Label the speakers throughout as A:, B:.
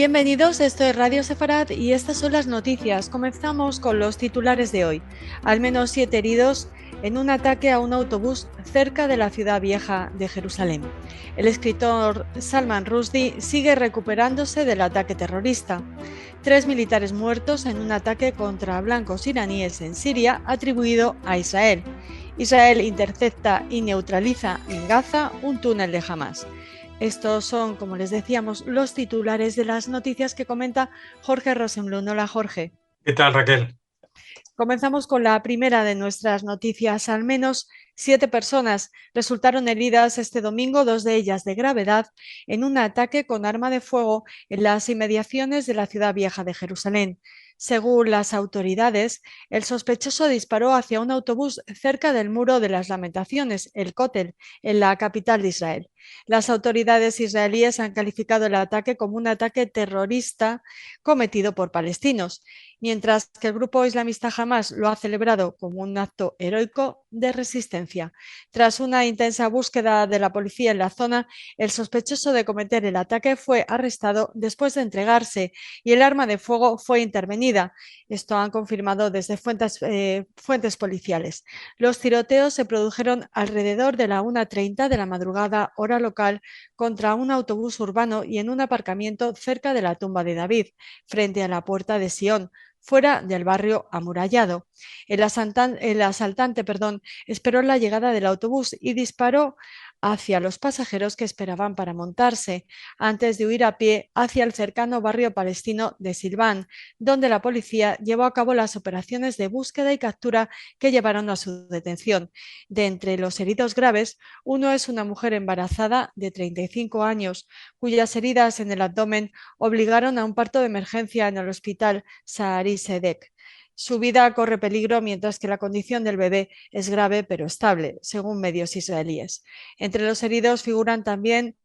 A: Bienvenidos, esto es Radio Sefarad y estas son las noticias. Comenzamos con los titulares de hoy. Al menos 7 heridos en un ataque a un autobús cerca de la ciudad vieja de Jerusalén. El escritor Salman Rushdie sigue recuperándose del ataque terrorista. 3 militares muertos en un ataque contra blancos iraníes en Siria atribuido a Israel. Israel intercepta y neutraliza en Gaza un túnel de Hamás. Estos son, como les decíamos, los titulares de las noticias que comenta Jorge Rosenblum. Hola, Jorge.
B: ¿Qué tal, Raquel?
A: Comenzamos con la primera de nuestras noticias. Al menos 7 personas resultaron heridas este domingo, 2 de ellas de gravedad, en un ataque con arma de fuego en las inmediaciones de la ciudad vieja de Jerusalén. Según las autoridades, el sospechoso disparó hacia un autobús cerca del Muro de las Lamentaciones, el Kotel, en la capital de Israel. Las autoridades israelíes han calificado el ataque como un ataque terrorista cometido por palestinos, mientras que el grupo islamista Hamás lo ha celebrado como un acto heroico de resistencia. Tras una intensa búsqueda de la policía en la zona, el sospechoso de cometer el ataque fue arrestado después de entregarse y el arma de fuego fue intervenida. Esto han confirmado desde fuentes policiales. Los tiroteos se produjeron alrededor de la 1:30 de la madrugada, hora local, contra un autobús urbano y en un aparcamiento cerca de la tumba de David, frente a la puerta de Sion, fuera del barrio amurallado. El asaltante esperó la llegada del autobús y disparó hacia los pasajeros que esperaban para montarse, antes de huir a pie hacia el cercano barrio palestino de Silván, donde la policía llevó a cabo las operaciones de búsqueda y captura que llevaron a su detención. De entre los heridos graves, uno es una mujer embarazada de 35 años, cuyas heridas en el abdomen obligaron a un parto de emergencia en el hospital Sahari Sedek. Su vida corre peligro mientras que la condición del bebé es grave pero estable, según medios israelíes. Entre los heridos figuran también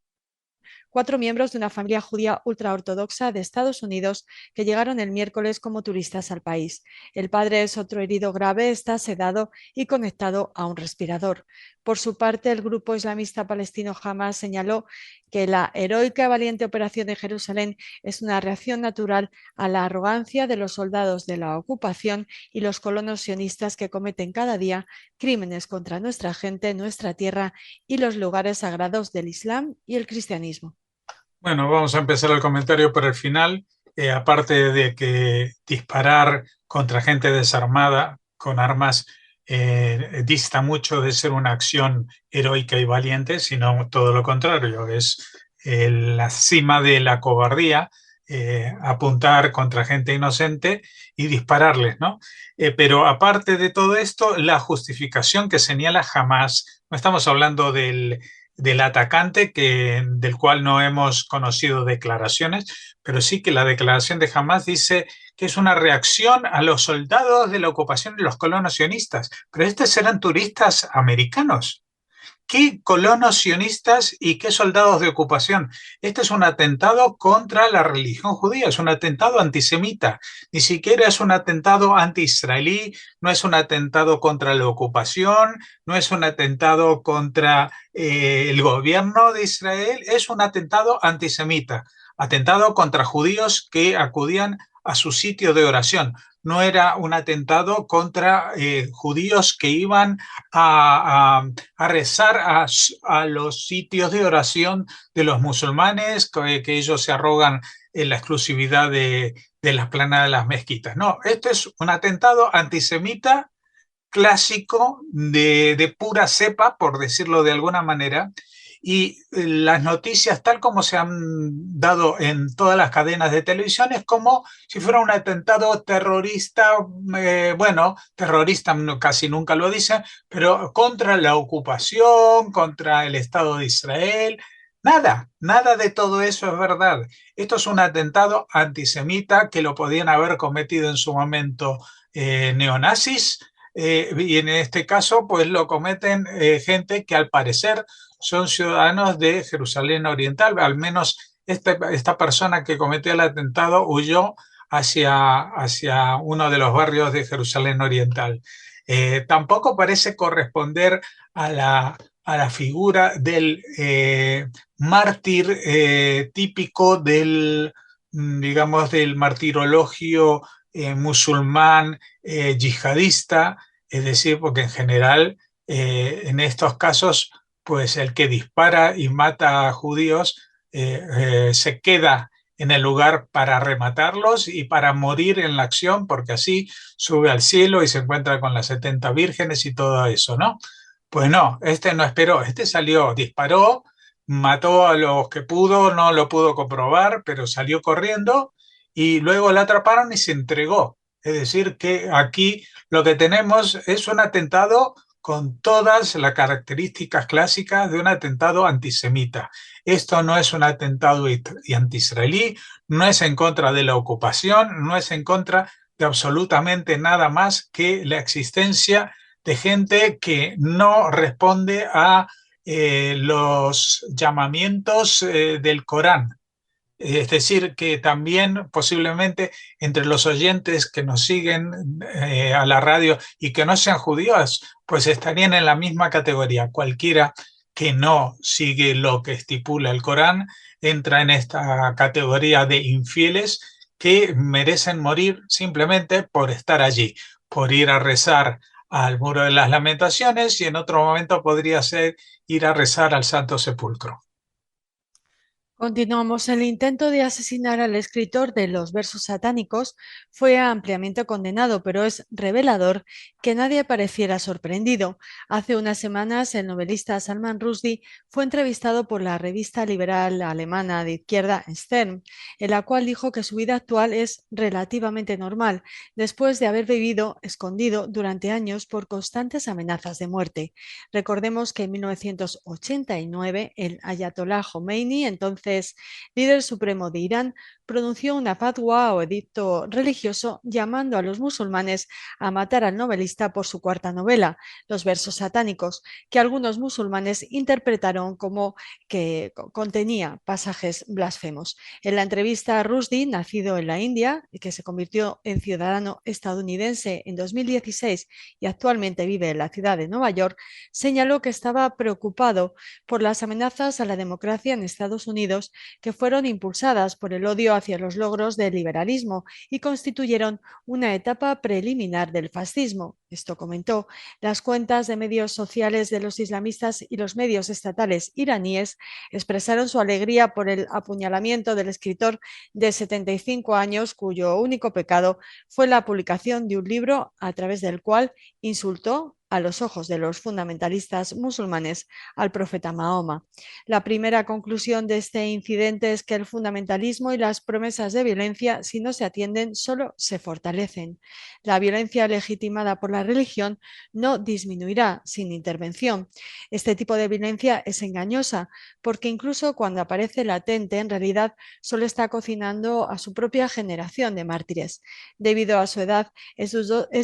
A: 4 miembros de una familia judía ultraortodoxa de Estados Unidos que llegaron el miércoles como turistas al país. El padre es otro herido grave, está sedado y conectado a un respirador. Por su parte, el grupo islamista palestino Hamas señaló que la heroica y valiente operación de Jerusalén es una reacción natural a la arrogancia de los soldados de la ocupación y los colonos sionistas que cometen cada día crímenes contra nuestra gente, nuestra tierra y los lugares sagrados del Islam y el cristianismo.
B: Bueno, vamos a empezar el comentario por el final. Aparte de que disparar contra gente desarmada con armas dista mucho de ser una acción heroica y valiente, sino todo lo contrario, es la cima de la cobardía, apuntar contra gente inocente y dispararles, ¿no? Pero aparte de todo esto, la justificación que señala jamás, no estamos hablando del atacante, del cual no hemos conocido declaraciones, pero sí que la declaración de Hamás dice que es una reacción a los soldados de la ocupación de los colonos sionistas. Pero estos eran turistas americanos. ¿Qué colonos sionistas y qué soldados de ocupación? Este es un atentado contra la religión judía, es un atentado antisemita, ni siquiera es un atentado anti-israelí, no es un atentado contra la ocupación, no es un atentado contra el gobierno de Israel, es un atentado antisemita, atentado contra judíos que acudían a su sitio de oración. No era un atentado contra judíos que iban a rezar a los sitios de oración de los musulmanes, que ellos se arrogan en la exclusividad de la esplanada de las mezquitas. No, esto es un atentado antisemita clásico de pura cepa, por decirlo de alguna manera, y las noticias tal como se han dado en todas las cadenas de televisión es como si fuera un atentado terrorista, bueno, terrorista casi nunca lo dicen, pero contra la ocupación, contra el Estado de Israel. Nada, nada de todo eso es verdad. Esto es un atentado antisemita que lo podían haber cometido en su momento neonazis, y en este caso pues lo cometen gente que al parecer son ciudadanos de Jerusalén Oriental. Al menos esta persona que cometió el atentado huyó hacia uno de los barrios de Jerusalén Oriental. Tampoco parece corresponder a la figura del mártir típico digamos, del martirologio musulmán yihadista, es decir, porque en general en estos casos, pues el que dispara y mata a judíos se queda en el lugar para rematarlos y para morir en la acción, porque así sube al cielo y se encuentra con las 70 vírgenes y todo eso, ¿no? Pues no, este no esperó, este salió, disparó, mató a los que pudo, no lo pudo comprobar, pero salió corriendo y luego la atraparon y se entregó. Es decir, que aquí lo que tenemos es un atentado con todas las características clásicas de un atentado antisemita. Esto no es un atentado anti-israelí, no es en contra de la ocupación, no es en contra de absolutamente nada más que la existencia de gente que no responde a los llamamientos del Corán. Es decir, que también posiblemente entre los oyentes que nos siguen a la radio y que no sean judíos, pues estarían en la misma categoría. Cualquiera que no sigue lo que estipula el Corán entra en esta categoría de infieles que merecen morir simplemente por estar allí, por ir a rezar al Muro de las Lamentaciones y en otro momento podría ser ir a rezar al Santo Sepulcro.
A: Continuamos. El intento de asesinar al escritor de los versos satánicos fue ampliamente condenado, pero es revelador que nadie pareciera sorprendido. Hace unas semanas, el novelista Salman Rushdie fue entrevistado por la revista liberal alemana de izquierda Stern, en la cual dijo que su vida actual es relativamente normal, después de haber vivido escondido durante años por constantes amenazas de muerte. Recordemos que en 1989 el ayatolá Khomeini, entonces líder supremo de Irán, pronunció una fatwa o edicto religioso llamando a los musulmanes a matar al novelista por su cuarta novela, Los versos satánicos, que algunos musulmanes interpretaron como que contenía pasajes blasfemos. En la entrevista, Rushdie, nacido en la India y que se convirtió en ciudadano estadounidense en 2016 y actualmente vive en la ciudad de Nueva York, señaló que estaba preocupado por las amenazas a la democracia en Estados Unidos que fueron impulsadas por el odio hacia los logros del liberalismo y constituyeron una etapa preliminar del fascismo. Esto comentó. Las cuentas de medios sociales de los islamistas y los medios estatales iraníes expresaron su alegría por el apuñalamiento del escritor de 75 años, cuyo único pecado fue la publicación de un libro a través del cual insultó a los ojos de los fundamentalistas musulmanes al profeta Mahoma. La primera conclusión de este incidente es que el fundamentalismo y las promesas de violencia, si no se atienden, solo se fortalecen. La violencia legitimada por la religión no disminuirá sin intervención. Este tipo de violencia es engañosa porque incluso cuando aparece latente, en realidad solo está cocinando a su propia generación de mártires. Debido a su edad, es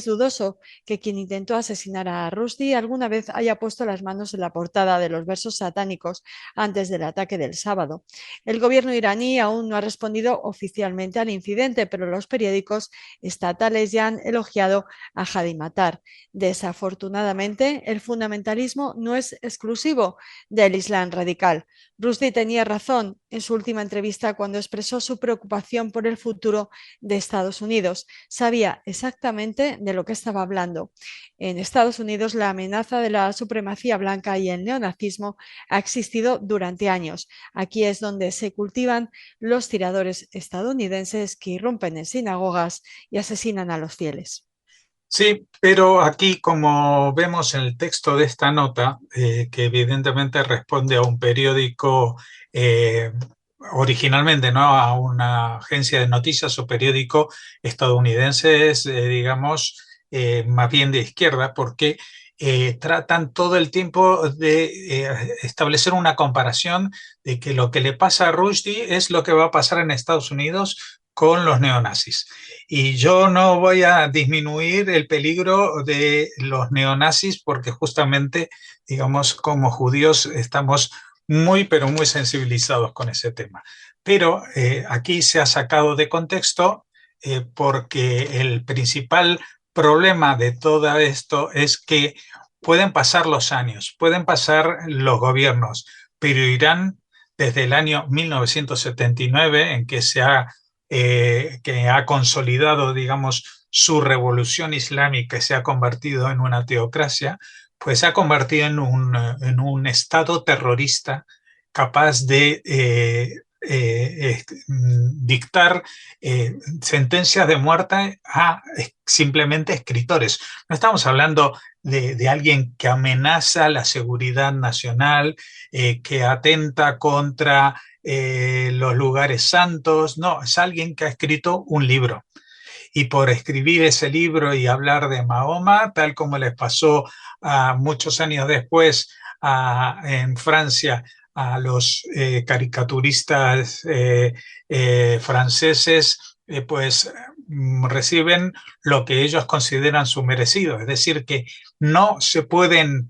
A: dudoso que quien intentó asesinar a Rushdie alguna vez haya puesto las manos en la portada de los versos satánicos antes del ataque del sábado. El gobierno iraní aún no ha respondido oficialmente al incidente, pero los periódicos estatales ya han elogiado a Hadi Matar. Desafortunadamente, el fundamentalismo no es exclusivo del Islam radical. Rushdie tenía razón en su última entrevista cuando expresó su preocupación por el futuro de Estados Unidos. Sabía exactamente de lo que estaba hablando. En Estados Unidos, la amenaza de la supremacía blanca y el neonazismo ha existido durante años. Aquí es donde se cultivan los tiradores estadounidenses que irrumpen en sinagogas y asesinan a los fieles.
B: Sí, pero aquí, como vemos en el texto de esta nota, que evidentemente responde a un periódico originalmente, ¿no? A una agencia de noticias o periódico estadounidense, es, digamos, más bien de izquierda, porque tratan todo el tiempo de establecer una comparación de que lo que le pasa a Rushdie es lo que va a pasar en Estados Unidos con los neonazis. Y yo no voy a disminuir el peligro de los neonazis porque justamente, digamos, como judíos estamos muy, pero muy sensibilizados con ese tema. Pero aquí se ha sacado de contexto porque el principal problema de todo esto es que pueden pasar los años, pueden pasar los gobiernos, pero Irán, desde el año 1979, en que se ha que ha consolidado, digamos, su revolución islámica y se ha convertido en una teocracia, pues se ha convertido en un estado terrorista capaz de dictar sentencias de muerte a simplemente escritores. No estamos hablando de alguien que amenaza la seguridad nacional, que atenta contra los lugares santos. No, es alguien que ha escrito un libro. Y por escribir ese libro y hablar de Mahoma, tal como les pasó muchos años después en Francia a los caricaturistas franceses, pues reciben lo que ellos consideran su merecido. Es decir, que no se pueden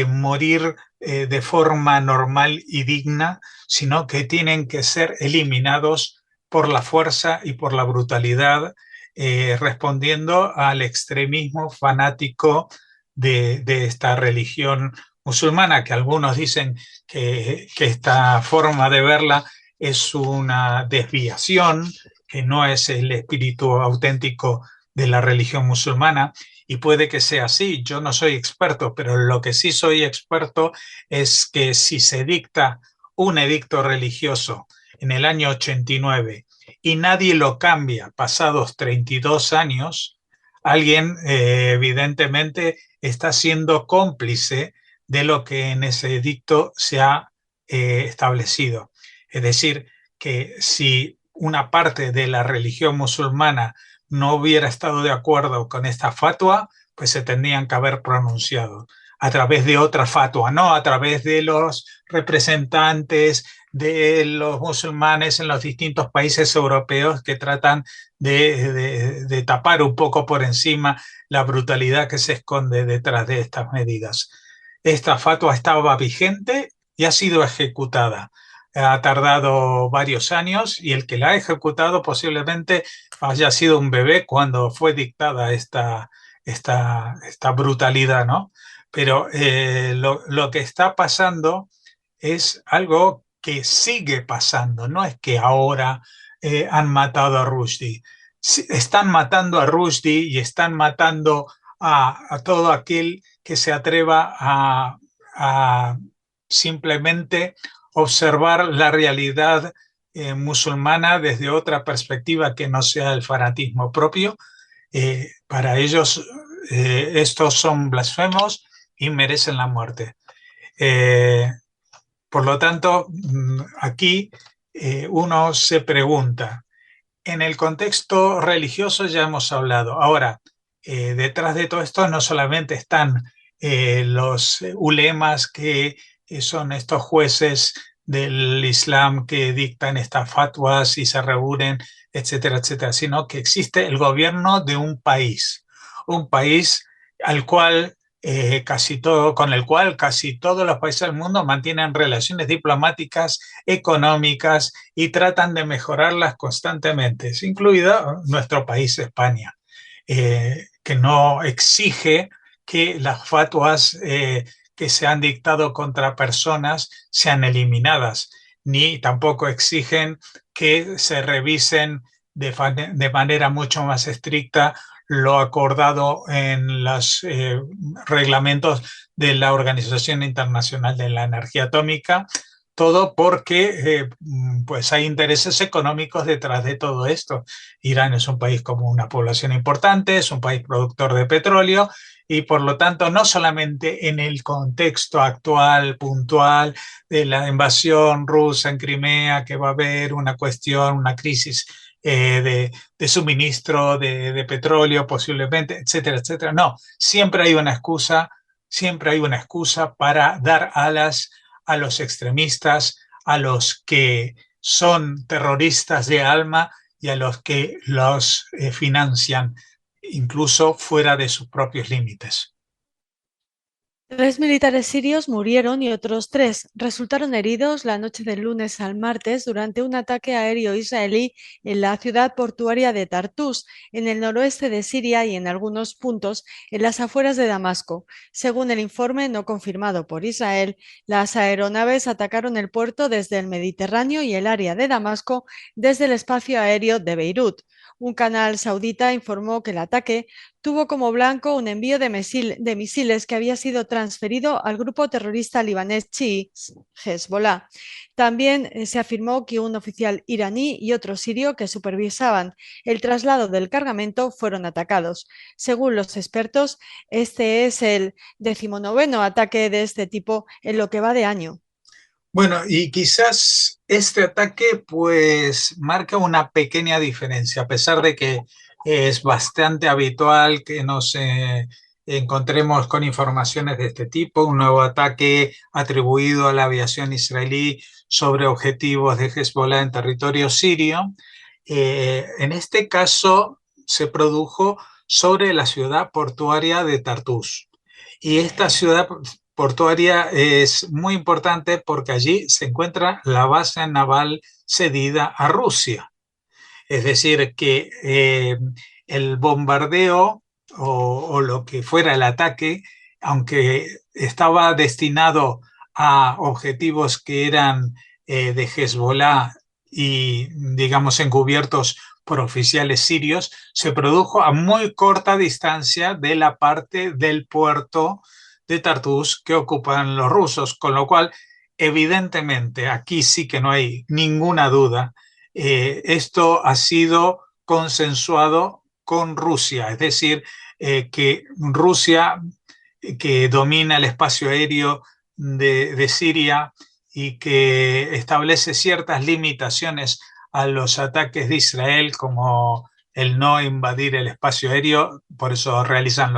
B: morir de forma normal y digna, sino que tienen que ser eliminados por la fuerza y por la brutalidad, respondiendo al extremismo fanático de esta religión musulmana, que algunos dicen que esta forma de verla es una desviación, que no es el espíritu auténtico de la religión musulmana, y puede que sea así. Yo no soy experto, pero lo que sí soy experto es que si se dicta un edicto religioso en el año 89 y nadie lo cambia pasados 32 años, alguien evidentemente está siendo cómplice de lo que en ese edicto se ha establecido. Es decir, que si una parte de la religión musulmana no hubiera estado de acuerdo con esta fatua, pues se tendrían que haber pronunciado a través de otra fatua, no a través de los representantes de los musulmanes en los distintos países europeos que tratan de tapar un poco por encima la brutalidad que se esconde detrás de estas medidas. Esta fatua estaba vigente y ha sido ejecutada. Ha tardado varios años y el que la ha ejecutado posiblemente haya sido un bebé cuando fue dictada esta brutalidad, ¿no? Pero lo que está pasando es algo que sigue pasando, no es que ahora han matado a Rushdie. Están matando a Rushdie y están matando a todo aquel que se atreva a simplemente observar la realidad musulmana desde otra perspectiva que no sea el fanatismo propio. Para ellos estos son blasfemos y merecen la muerte. Por lo tanto, aquí uno se pregunta, en el contexto religioso ya hemos hablado. Ahora, detrás de todo esto no solamente están los ulemas, que son estos jueces del Islam que dictan estas fatwas y se reúnen, etcétera, etcétera, sino que existe el gobierno de un país al cual con el cual casi todos los países del mundo mantienen relaciones diplomáticas, económicas y tratan de mejorarlas constantemente, incluido nuestro país, España, que no exige que las fatwas que se han dictado contra personas sean eliminadas, ni tampoco exigen que se revisen de manera mucho más estricta lo acordado en los reglamentos de la Organización Internacional de la Energía Atómica, todo porque pues hay intereses económicos detrás de todo esto. Irán es un país con una población importante, es un país productor de petróleo y por lo tanto no solamente en el contexto actual, puntual, de la invasión rusa en Crimea, que va a haber una cuestión, una crisis de suministro de petróleo posiblemente, etcétera, etcétera. No, siempre hay una excusa para dar alas a los extremistas, a los que son terroristas de alma y a los que los financian incluso fuera de sus propios límites.
A: Tres militares sirios murieron y otros tres resultaron heridos la noche del lunes al martes durante un ataque aéreo israelí en la ciudad portuaria de Tartus, en el noroeste de Siria y en algunos puntos en las afueras de Damasco. Según el informe no confirmado por Israel, las aeronaves atacaron el puerto desde el Mediterráneo y el área de Damasco desde el espacio aéreo de Beirut. Un canal saudita informó que el ataque tuvo como blanco un envío de misiles que había sido transferido al grupo terrorista libanés chií Hezbollah. También se afirmó que un oficial iraní y otro sirio que supervisaban el traslado del cargamento fueron atacados. Según los expertos, este es el 19º ataque de este tipo en lo que va de año.
B: Bueno, y quizás este ataque pues marca una pequeña diferencia, a pesar de que es bastante habitual que nos encontremos con informaciones de este tipo, un nuevo ataque atribuido a la aviación israelí sobre objetivos de Hezbollah en territorio sirio. En este caso se produjo sobre la ciudad portuaria de Tartus. Y esta ciudad portuaria es muy importante porque allí se encuentra la base naval cedida a Rusia. Es decir, que el bombardeo o lo que fuera el ataque, aunque estaba destinado a objetivos que eran de Hezbollah y, digamos, encubiertos por oficiales sirios, se produjo a muy corta distancia de la parte del puerto de Tartus que ocupan los rusos, con lo cual, evidentemente, aquí sí que no hay ninguna duda, esto ha sido consensuado con Rusia, es decir, que Rusia, que domina el espacio aéreo de Siria y que establece ciertas limitaciones a los ataques de Israel, como el no invadir el espacio aéreo, por eso realizan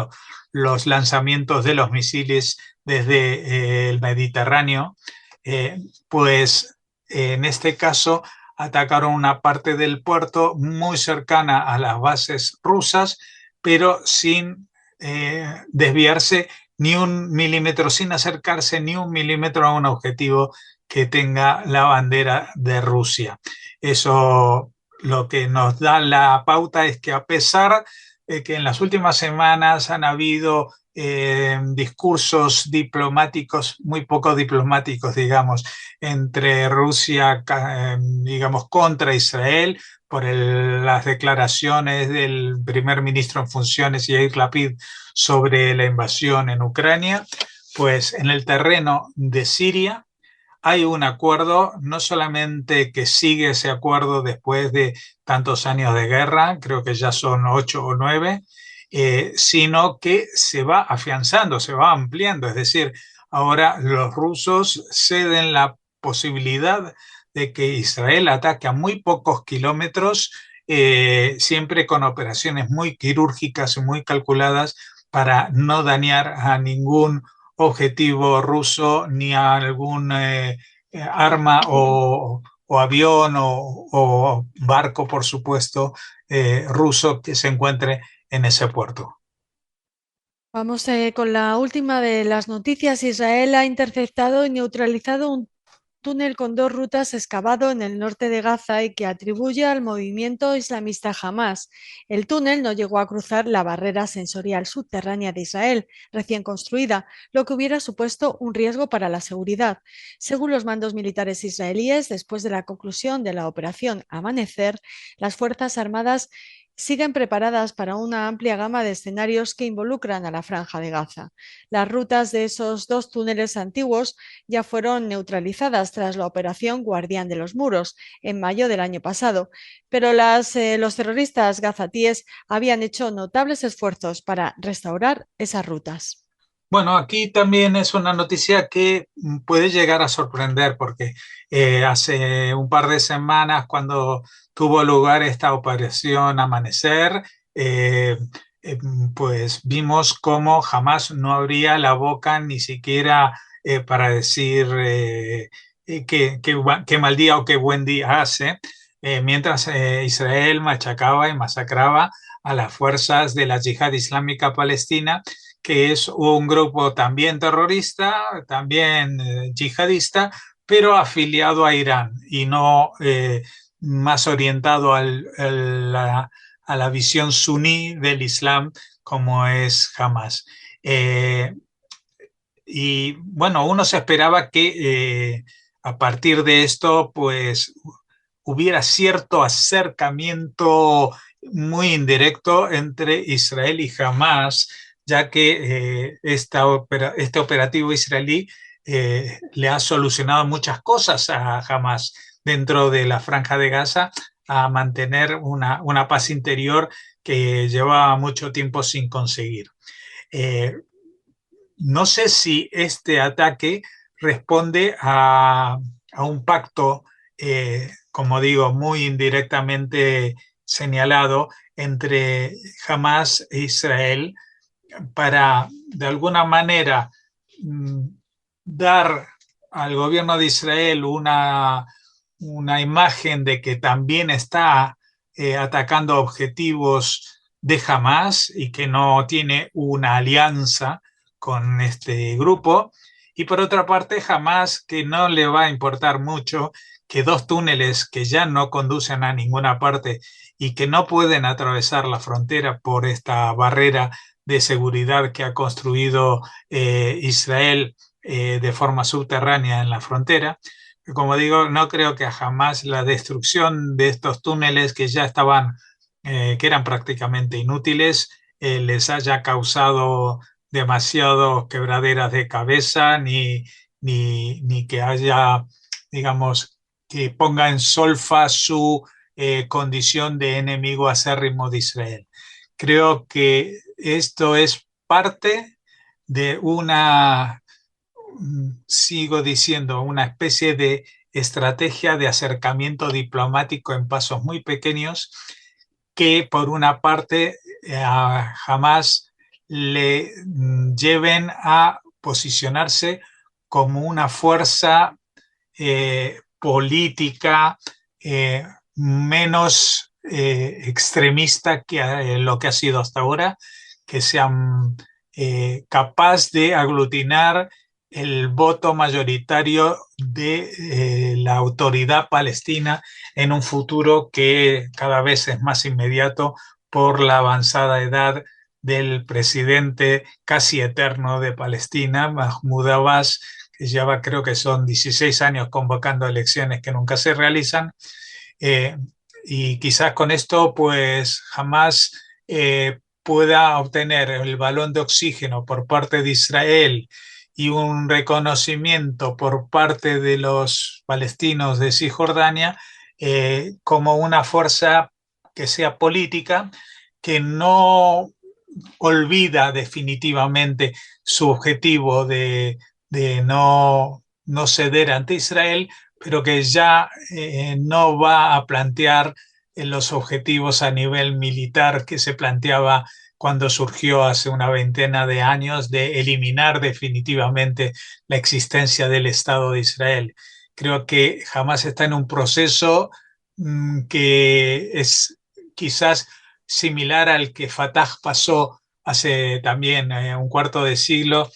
B: los lanzamientos de los misiles desde el Mediterráneo, pues en este caso atacaron una parte del puerto muy cercana a las bases rusas, pero sin desviarse ni un milímetro, sin acercarse ni un milímetro a un objetivo que tenga la bandera de Rusia. Eso lo que nos da la pauta es que a pesar de que en las últimas semanas han habido discursos diplomáticos, muy poco diplomáticos, digamos, entre Rusia, digamos, contra Israel, por las declaraciones del primer ministro en funciones, Yair Lapid, sobre la invasión en Ucrania, pues en el terreno de Siria hay un acuerdo, no solamente que sigue ese acuerdo después de tantos años de guerra, creo que ya son 8 o 9, sino que se va afianzando, se va ampliando. Es decir, ahora los rusos ceden la posibilidad de que Israel ataque a muy pocos kilómetros, siempre con operaciones muy quirúrgicas y muy calculadas para no dañar a ningún objetivo ruso ni a algún arma o avión o barco, por supuesto, ruso que se encuentre en ese puerto.
A: Vamos con la última de las noticias. Israel ha interceptado y neutralizado un túnel con dos rutas excavado en el norte de Gaza y que atribuye al movimiento islamista Hamas. El túnel no llegó a cruzar la barrera sensorial subterránea de Israel, recién construida, lo que hubiera supuesto un riesgo para la seguridad. Según los mandos militares israelíes, después de la conclusión de la operación Amanecer, las Fuerzas Armadas siguen preparadas para una amplia gama de escenarios que involucran a la Franja de Gaza. Las rutas de esos dos túneles antiguos ya fueron neutralizadas tras la operación Guardián de los Muros en mayo del año pasado, pero los terroristas gazatíes habían hecho notables esfuerzos para restaurar esas rutas.
B: Bueno, aquí también es una noticia que puede llegar a sorprender porque hace un par de semanas cuando tuvo lugar esta operación Amanecer, eh, eh, pues vimos cómo jamás no abría la boca ni siquiera para decir qué mal día o qué buen día hace, mientras Israel machacaba y masacraba a las fuerzas de la Yihad Islámica Palestina que es un grupo también terrorista, también yihadista, pero afiliado a Irán y no más orientado a la visión suní del Islam como es Hamas. Eh, y bueno, uno se esperaba que a partir de esto, pues hubiera cierto acercamiento muy indirecto entre Israel y Hamas, ya que este operativo israelí le ha solucionado muchas cosas a Hamas dentro de la Franja de Gaza, a mantener una paz interior que llevaba mucho tiempo sin conseguir. Eh, no sé si este ataque responde a un pacto, como digo, muy indirectamente señalado entre Hamas e Israel para, de alguna manera, mm, dar al gobierno de Israel una imagen de que también está atacando objetivos de Hamas y que no tiene una alianza con este grupo. Y por otra parte, Hamas, que no le va a importar mucho que dos túneles que ya no conducen a ninguna parte y que no pueden atravesar la frontera por esta barrera de seguridad que ha construido Israel de forma subterránea en la frontera. Como digo, no creo que jamás la destrucción de estos túneles que ya estaban, que eran prácticamente inútiles, les haya causado demasiado quebraderas de cabeza, ni que haya, digamos, que ponga en solfa su condición de enemigo acérrimo de Israel. Creo que esto es parte de sigo diciendo, una especie de estrategia de acercamiento diplomático en pasos muy pequeños que por una parte jamás le lleven a posicionarse como una fuerza política menos extremista que lo que ha sido hasta ahora, que sean capaz de aglutinar el voto mayoritario de la autoridad palestina en un futuro que cada vez es más inmediato por la avanzada edad del presidente casi eterno de Palestina, Mahmoud Abbas, que lleva creo que son 16 años convocando elecciones que nunca se realizan. Eh, y quizás con esto pues jamás pueda obtener el balón de oxígeno por parte de Israel y un reconocimiento por parte de los palestinos de Cisjordania como una fuerza que sea política, que no olvida definitivamente su objetivo de no ceder ante Israel, pero que ya no va a plantear los objetivos a nivel militar que se planteaba cuando surgió hace una veintena de años de eliminar definitivamente la existencia del Estado de Israel. Creo que jamás está en un proceso que es quizás similar al que Fatah pasó hace también un cuarto de siglo,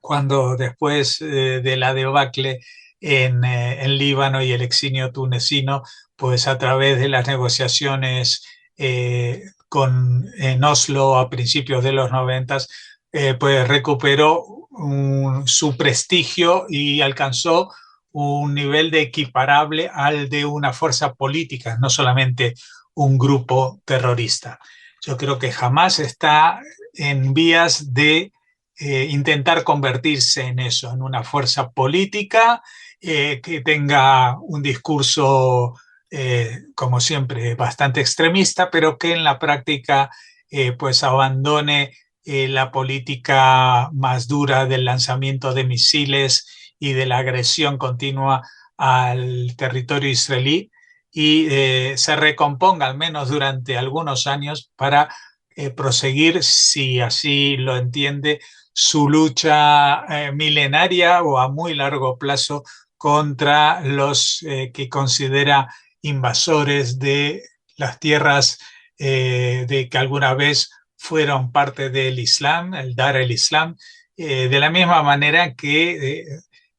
B: cuando después de la debacle en Líbano y el exilio tunecino, pues a través de las negociaciones en Oslo a principios de los 90, pues recuperó su prestigio y alcanzó un nivel de equiparable al de una fuerza política, no solamente un grupo terrorista. Yo creo que jamás está en vías de intentar convertirse en eso, en una fuerza política que tenga un discurso, como siempre, bastante extremista, pero que en la práctica pues abandone la política más dura del lanzamiento de misiles y de la agresión continua al territorio israelí y se recomponga al menos durante algunos años para proseguir, si así lo entiende, su lucha milenaria o a muy largo plazo contra los que considera invasores de las tierras de que alguna vez fueron parte del Islam, el Dar el Islam, de la misma manera que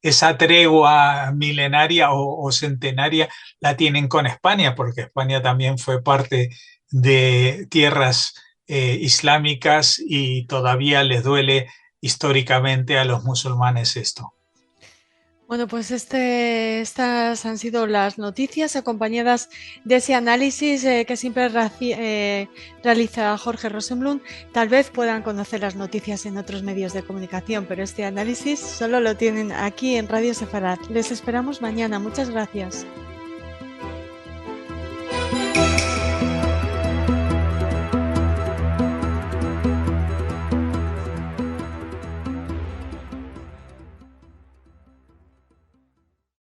B: esa tregua milenaria o centenaria la tienen con España, porque España también fue parte de tierras islámicas y todavía les duele históricamente a los musulmanes esto.
A: Bueno, pues estas han sido las noticias acompañadas de ese análisis que siempre realiza Jorge Rosenblum. Tal vez puedan conocer las noticias en otros medios de comunicación, pero este análisis solo lo tienen aquí en Radio Sefarad. Les esperamos mañana. Muchas gracias.